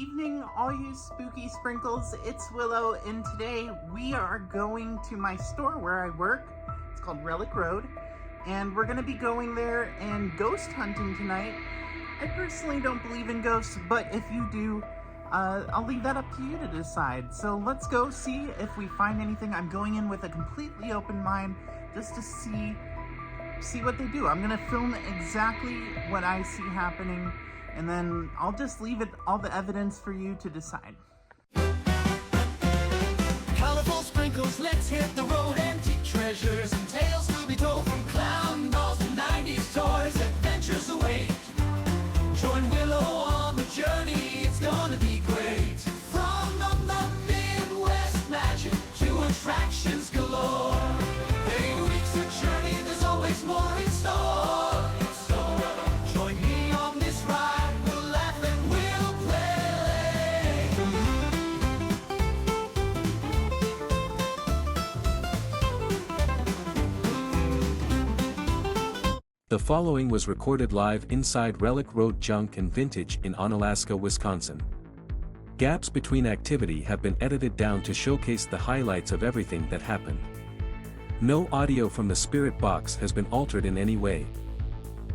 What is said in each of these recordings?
evening, all you spooky sprinkles. It's Willow, and today we are going to my store where I work. It's called Relic Road, and we're going to be going there and ghost hunting tonight. I personally don't believe in ghosts, but if you do, I'll leave that up to you to decide. So let's go see if we find anything. I'm going in with a completely open mind just to see what they do. I'm going to film exactly what I see happening, and then I'll just leave it all the evidence for you to decide. Colorful sprinkles, let's hit the road. Antique treasures and tales will be told, from clown dolls to 90s toys. Adventures await. Join Willow on the journey, it's gonna be great. From the Midwest magic to attractions galore. 8 weeks of journey, there's always more in store. So join me on this ride, we'll laugh and we'll play. The following was recorded live inside Relic Road Junk and Vintage in Onalaska, Wisconsin. Gaps between activity have been edited down to showcase the highlights of everything that happened. No audio from the spirit box has been altered in any way.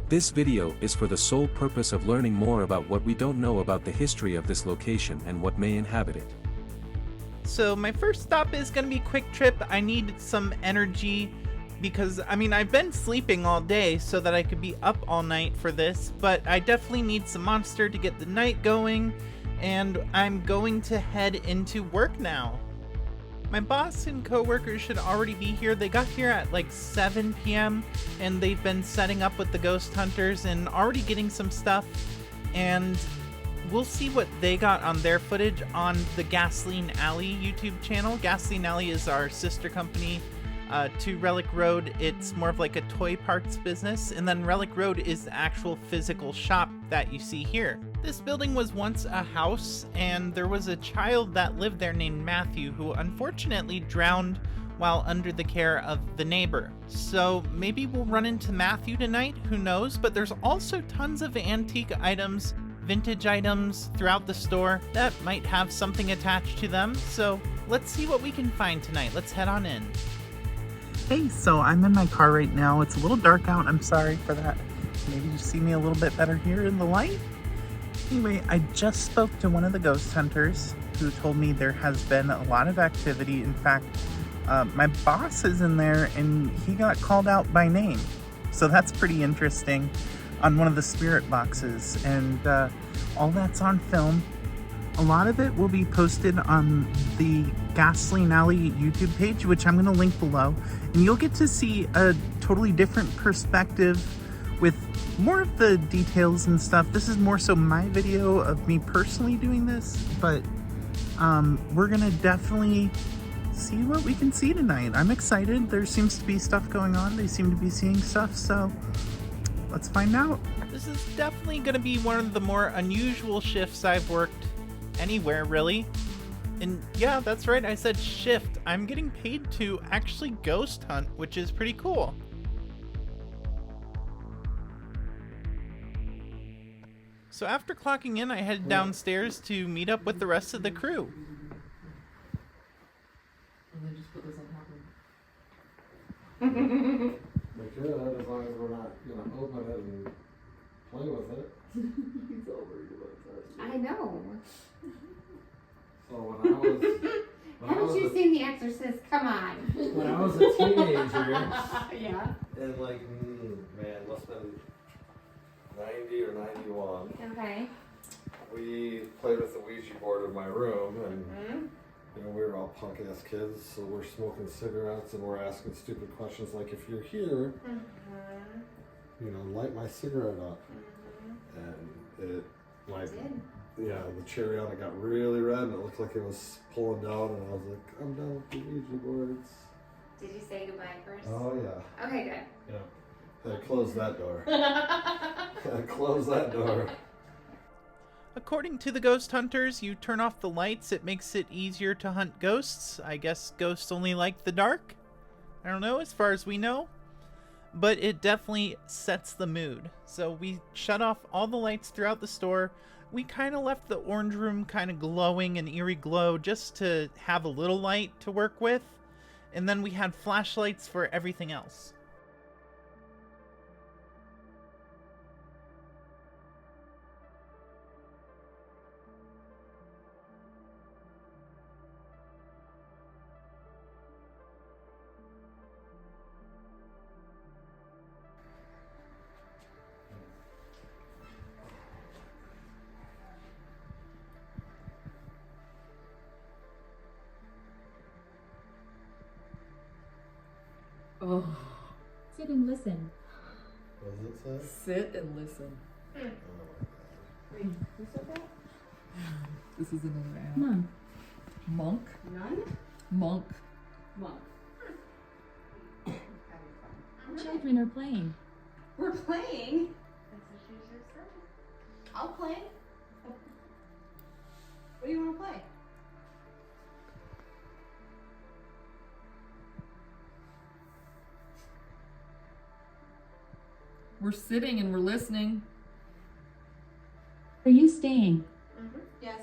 This video is for the sole purpose of learning more about what we don't know about the history of this location and what may inhabit it. So my first stop is going to be Quick Trip. I need some energy because, I've been sleeping all day so that I could be up all night for this, but I definitely need some Monster to get the night going, and I'm going to head into work now. My boss and coworkers should already be here. They got here at like 7 p.m. and they've been setting up with the ghost hunters and already getting some stuff, and we'll see what they got on their footage on the Gasoline Alley YouTube channel. Gasoline Alley is our sister company to Relic Road. It's more of like a toy parts business, and then Relic Road is the actual physical shop that you see here. This building was once a house, and there was a child that lived there named Matthew, who unfortunately drowned while under the care of the neighbor. So maybe we'll run into Matthew tonight, who knows, but there's also tons of antique items, vintage items throughout the store that might have something attached to them. So let's see what we can find tonight. Let's head on in. Hey, so I'm in my car right now. It's a little dark out. I'm sorry for that. Maybe you see me a little bit better here in the light. Anyway, I just spoke to one of the ghost hunters who told me there has been a lot of activity. In fact, my boss is in there and he got called out by name. So that's pretty interesting on one of the spirit boxes. And all that's on film. A lot of it will be posted on the Gasoline Alley YouTube page, which I'm going to link below. And you'll get to see a totally different perspective with more of the details and stuff. This is more so my video of me personally doing this, but we're going to definitely see what we can see tonight. I'm excited. There seems to be stuff going on. They seem to be seeing stuff, so let's find out. This is definitely going to be one of the more unusual shifts I've worked anywhere, really. And yeah, that's right, I said shift. I'm getting paid to actually ghost hunt, which is pretty cool. So after clocking in, I headed downstairs to meet up with the rest of the crew. And then just put this on top of it. We could, as long as we're not, open it and play with it. He's all worried about that. I know. So when I was... Haven't you seen The Exorcist? Come on. When I was a teenager, Yeah. in must have been 90 or 91, Okay. we played with the Ouija board in my room, and we were all punk-ass kids, so we're smoking cigarettes and we're asking stupid questions like, if you're here, light my cigarette up. And it, the cherry on it got really red, and it looked like it was pulling down, and I was like, I'm done with the Ouija boards. Did you say goodbye first? Oh, yeah. Okay, good. Yeah. I closed that door. I closed that door. According to the ghost hunters, you turn off the lights, it makes it easier to hunt ghosts. I guess ghosts only like the dark? I don't know, as far as we know. But it definitely sets the mood. So we shut off all the lights throughout the store. We kind of left the orange room kind of glowing an eerie glow just to have a little light to work with, and then we had flashlights for everything else. Oh. Sit and listen. What does it say? Sit and listen. Oh my god. Wait, who said that? This is another app. Mom, Monk? None? Monk. Monk. children are playing. We're playing. That's what she just said. I'll play. What do you want to play? We're sitting and we're listening. Are you staying? Mm-hmm. Yes.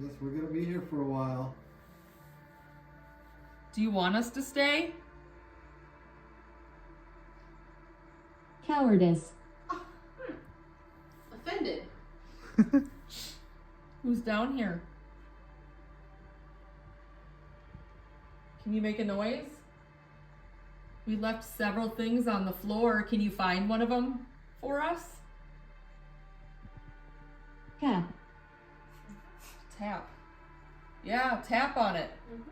Yes, we're gonna be here for a while. Do you want us to stay? Cowardice. Offended. Who's down here? Can you make a noise? We left several things on the floor. Can you find one of them for us? Tap. Tap. Yeah, tap on it. Mm-hmm.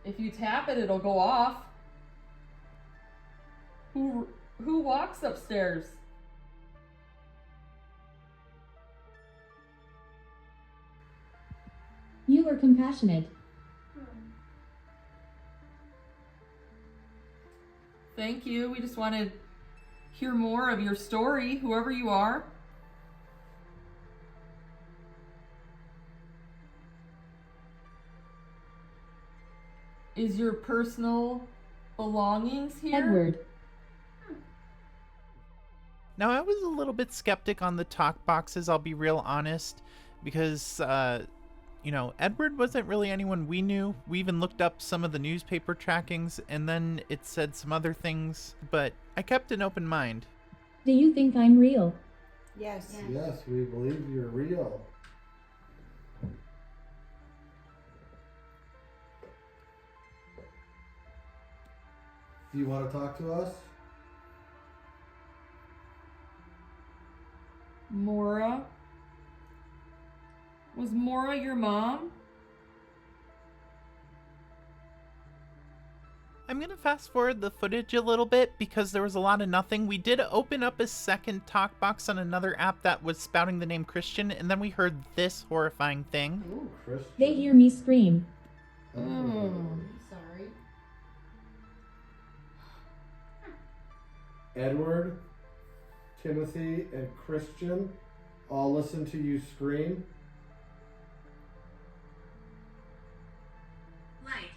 If you tap it, it'll go off. Who walks upstairs? You are compassionate. Thank you. We just want to hear more of your story, whoever you are. Is your personal belongings here? Edward. Now, I was a little bit skeptic on the talk boxes, I'll be real honest, because, Edward wasn't really anyone we knew. We even looked up some of the newspaper trackings, and then it said some other things, but I kept an open mind. Do you think I'm real? Yes. Yes, we believe you're real. Do you want to talk to us? Mora? Was Mora your mom? I'm gonna fast forward the footage a little bit because there was a lot of nothing. We did open up a second talk box on another app that was spouting the name Christian, and then we heard this horrifying thing. Ooh, Christian. They hear me scream. Sorry. Edward, Timothy, and Christian all listen to you scream. Light.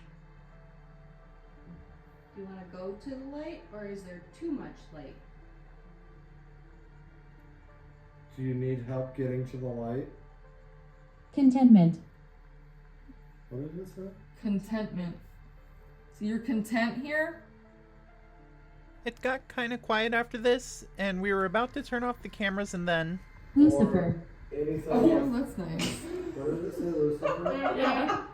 Do you want to go to the light, or is there too much light? Do you need help getting to the light? Contentment. What did it say? Contentment. So you're content here? It got kind of quiet after this, and we were about to turn off the cameras, and then... Lucifer. Or anything Oh, else? that's nice. What did it say, Lucifer? Yeah.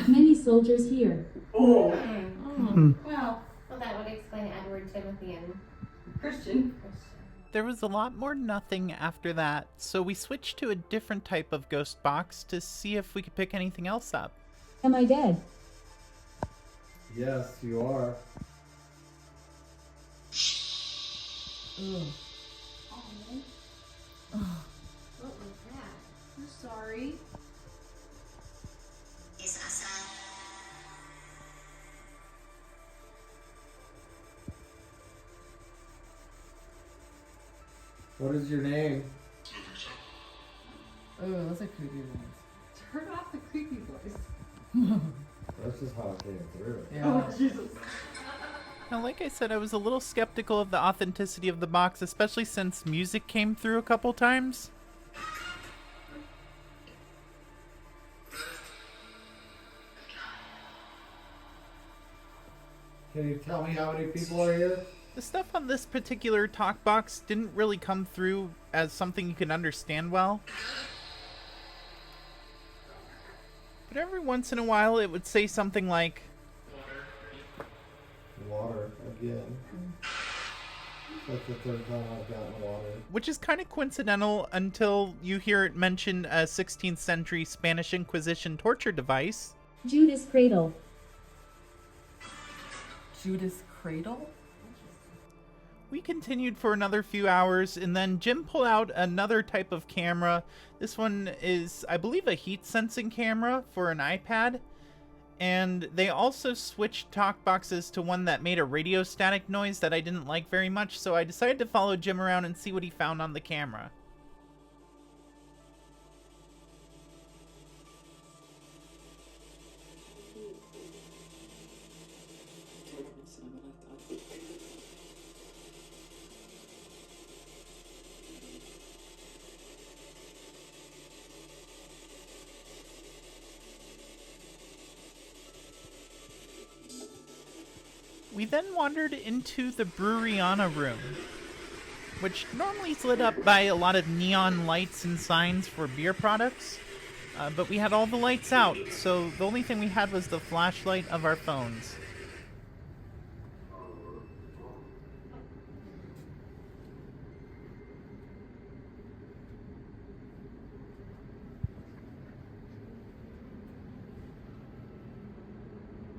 Many soldiers here. Oh! Well, that would explain Edward, Timothy, and Christian. There was a lot more nothing after that, so we switched to a different type of ghost box to see if we could pick anything else up. Am I dead? Yes, you are. Ugh. What was that? I'm sorry. What is your name? Oh, that's a creepy voice. Turn off the creepy voice. That's just how it came through. Yeah. Jesus. Now, like I said, I was a little skeptical of the authenticity of the box, especially since music came through a couple times. Can you tell me how many people are here? The stuff on this particular talk box didn't really come through as something you could understand well. But every once in a while it would say something like, Water again. That's the third time I've gotten water. which is kind of coincidental until you hear it mention a 16th century Spanish Inquisition torture device. Judas Cradle. Judas Cradle? We continued for another few hours, and then Jim pulled out another type of camera. This one is, I believe, a heat sensing camera for an iPad. And they also switched talk boxes to one that made a radio static noise that I didn't like very much, so I decided to follow Jim around and see what he found on the camera. We then wandered into the Breweriana room, which normally is lit up by a lot of neon lights and signs for beer products, but we had all the lights out, so the only thing we had was the flashlight of our phones.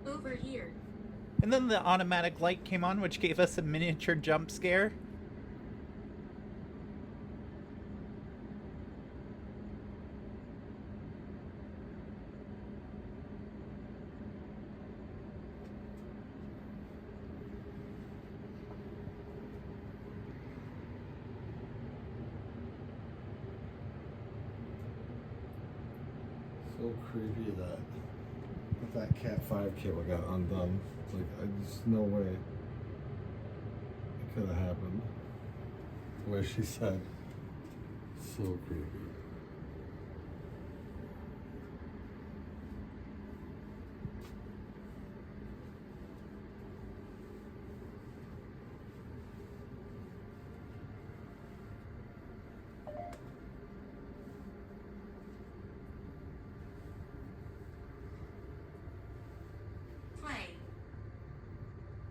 Over here. And then the automatic light came on, which gave us a miniature jump scare. So creepy that that Cat 5 cable got undone. It's like, just no way it could have happened. The way she said. So creepy.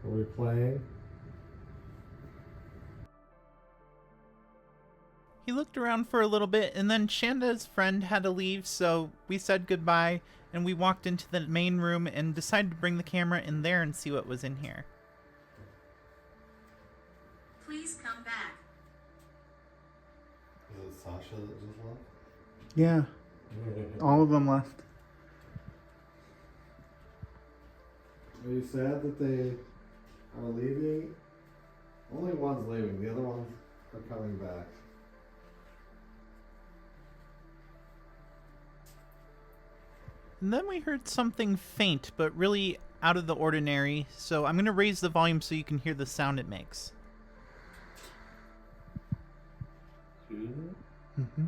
Are we playing? He looked around for a little bit, and then Shanda's friend had to leave, so we said goodbye, and we walked into the main room and decided to bring the camera in there and see what was in here. Please come back. Is it Sasha that just left? Yeah, all of them left. Are you sad that they are leaving? Only one's leaving, the other ones are coming back. And then we heard something faint, but really out of the ordinary, so I'm going to raise the volume so you can hear the sound it makes. Mm-hmm.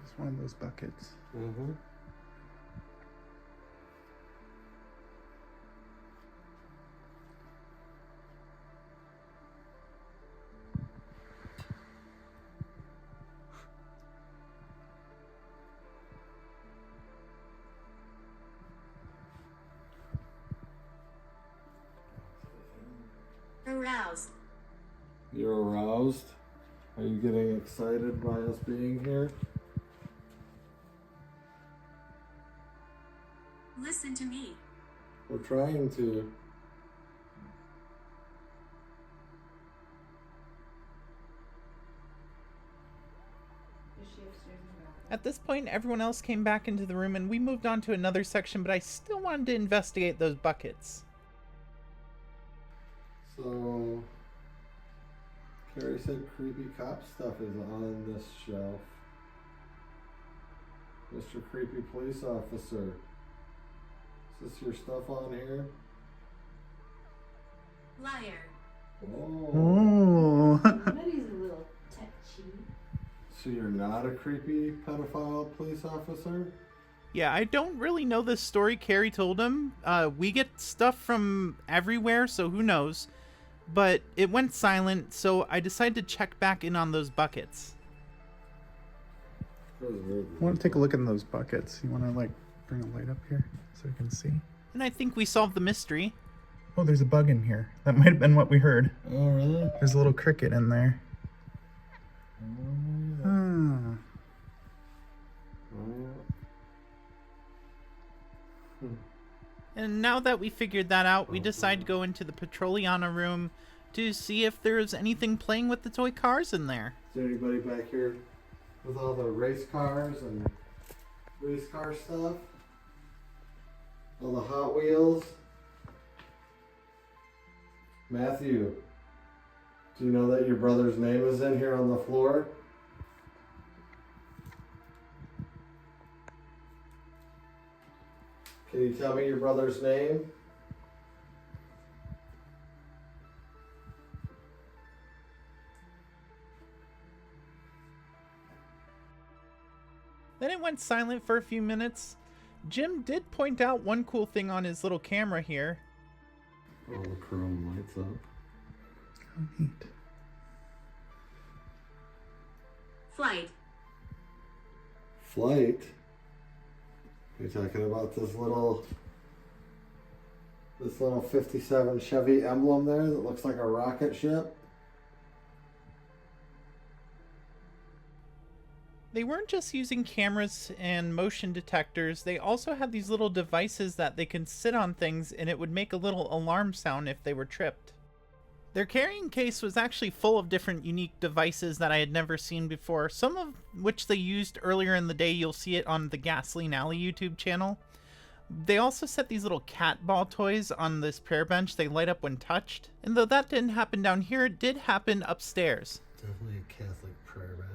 It's one of those buckets. Mm-hmm. Aroused. You're aroused? Are you getting excited by us being here? Listen to me. We're trying to. At this point, everyone else came back into the room and we moved on to another section, but I still wanted to investigate those buckets. So, Kari said creepy cop stuff is on this shelf. Mr. Creepy Police Officer. Is this your stuff on here? Liar. Oh. Oh. Buddy's a little touchy. So you're not a creepy pedophile police officer? Yeah, I don't really know this story Kari told him. We get stuff from everywhere, so who knows. But it went silent, so I decided to check back in on those buckets. That was weird. I want to take a look in those buckets. You want to like bring a light up here so we can see? And I think we solved the mystery. Oh, there's a bug in here. That might have been what we heard. Oh, really? There's a little cricket in there. Oh, yeah. Ah. Oh, yeah. And now that we figured that out, we decided to go into the Petroliana room to see if there's anything playing with the toy cars in there. Is there anybody back here with all the race cars and race car stuff? All the Hot Wheels? Matthew, do you know that your brother's name is in here on the floor? Can you tell me your brother's name? Then it went silent for a few minutes. Jim did point out one cool thing on his little camera here. Oh, the chrome lights up. How neat. Flight. Flight? You're talking about this little 57 Chevy emblem there that looks like a rocket ship? They weren't just using cameras and motion detectors, they also had these little devices that they could sit on things and it would make a little alarm sound if they were tripped. Their carrying case was actually full of different unique devices that I had never seen before, some of which they used earlier in the day. You'll see it on the Gasoline Alley YouTube channel. They also set these little cat ball toys on this prayer bench. They light up when touched. And though that didn't happen down here, it did happen upstairs. Definitely a Catholic prayer bench.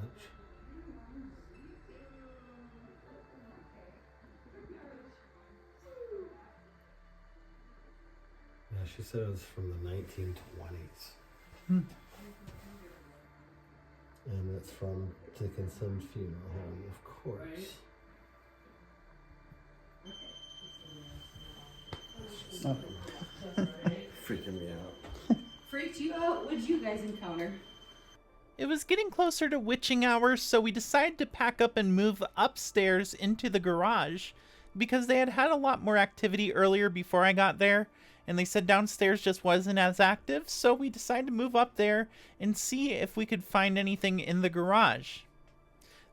Yeah, she said it was from the 1920s. And it's from Dickinson Funeral Home, of course. Freaking me out. Freaked you out? What'd you guys encounter? It was getting closer to witching hours, so we decided to pack up and move upstairs into the garage because they had had a lot more activity earlier before I got there, and they said downstairs just wasn't as active, so we decided to move up there and see if we could find anything in the garage.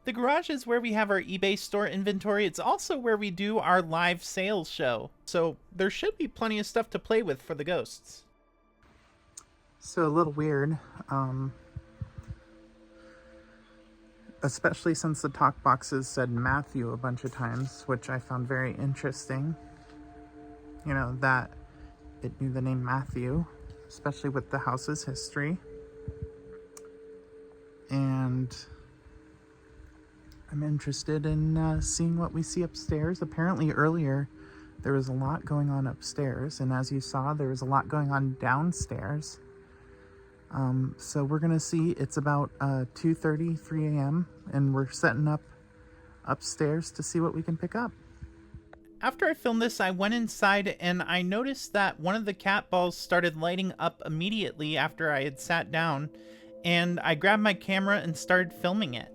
The garage is where we have our eBay store inventory. It's also where we do our live sales show, so there should be plenty of stuff to play with for the ghosts. So a little weird, especially since the talk boxes said Matthew a bunch of times, which I found very interesting. You know, that it knew the name Matthew, especially with the house's history. And I'm interested in seeing what we see upstairs. Apparently earlier there was a lot going on upstairs, and as you saw, there was a lot going on downstairs. So we're gonna see. It's about 2:30, 3 a.m. and we're setting up upstairs to see what we can pick up. After I filmed this, I went inside and I noticed that one of the cat balls started lighting up immediately after I had sat down, and I grabbed my camera and started filming it.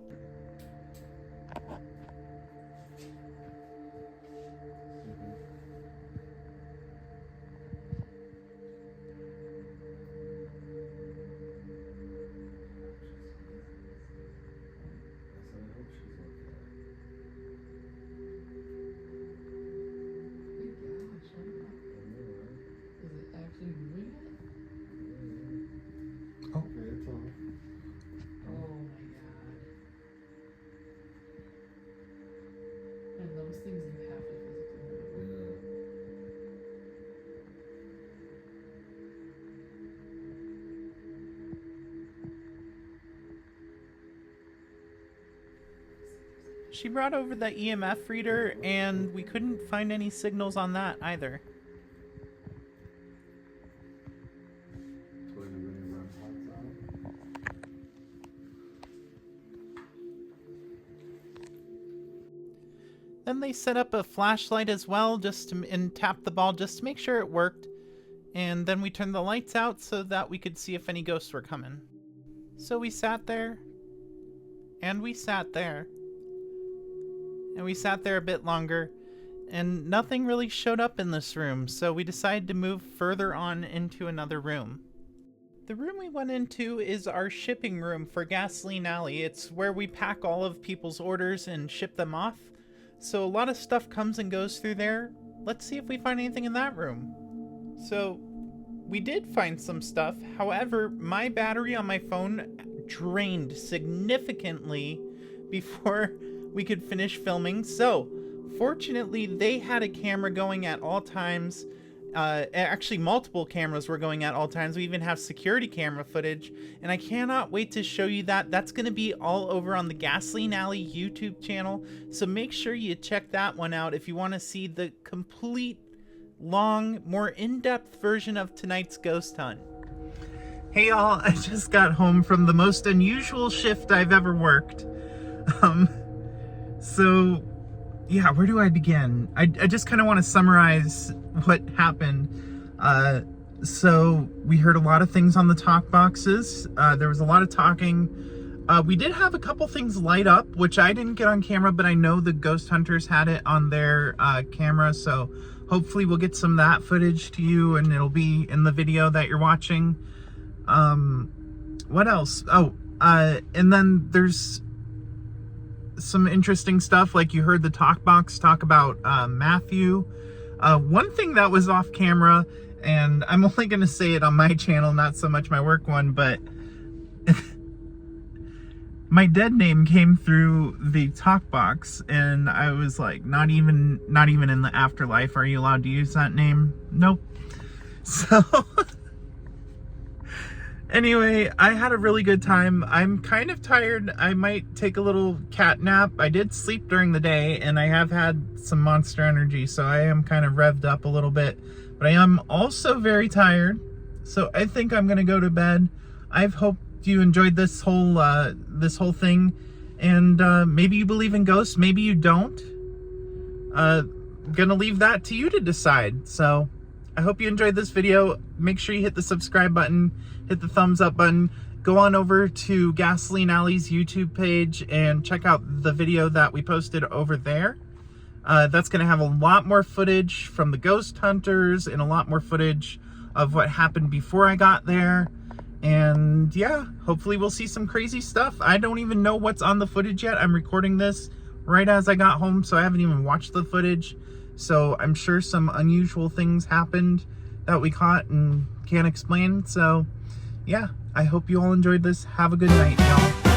She brought over the EMF reader, and we couldn't find any signals on that either. Then they set up a flashlight as well, and tapped the ball just to make sure it worked. And then we turned the lights out so that we could see if any ghosts were coming. So we sat there, and we sat there, and we sat there a bit longer, and nothing really showed up in this room, so we decided to move further on into another room. The room we went into is our shipping room for Gasoline Alley. It's where we pack all of people's orders and ship them off. So a lot of stuff comes and goes through there. Let's see if we find anything in that room. So we did find some stuff. However, my battery on my phone drained significantly before we could finish filming. So fortunately, they had a camera going at all times. Actually, multiple cameras were going at all times. We even have security camera footage, and I cannot wait to show you that. That's going to be all over on the Gasoline Alley YouTube channel, so make sure you check that one out if you want to see the complete, long, more in-depth version of tonight's ghost hunt. Hey y'all, I just got home from the most unusual shift I've ever worked. So yeah, where do I begin? I just kind of want to summarize what happened. So we heard a lot of things on the talk boxes. There was a lot of talking. We did have a couple things light up, which I didn't get on camera, but I know the ghost hunters had it on their camera. So hopefully we'll get some of that footage to you, and it'll be in the video that you're watching. What else? Oh, and then there's some interesting stuff, like you heard the talk box talk about Matthew. One thing that was off camera, and I'm only going to say it on my channel, not so much my work one, but my dead name came through the talk box, and I was like, not even in the afterlife are you allowed to use that name? Nope. So anyway, I had a really good time. I'm kind of tired. I might take a little cat nap. I did sleep during the day, and I have had some Monster Energy, so I am kind of revved up a little bit. But I am also very tired, so I think I'm going to go to bed. I've hoped you enjoyed this whole thing, and maybe you believe in ghosts, maybe you don't. Gonna leave that to you to decide. So I hope you enjoyed this video. Make sure you hit the subscribe button, hit the thumbs up button, go on over to Gasoline Alley's YouTube page and check out the video that we posted over there. That's going to have a lot more footage from the ghost hunters and a lot more footage of what happened before I got there. And yeah, hopefully we'll see some crazy stuff. I don't even know what's on the footage yet. I'm recording this right as I got home, so I haven't even watched the footage. So I'm sure some unusual things happened that we caught and can't explain. So yeah, I hope you all enjoyed this. Have a good night, y'all.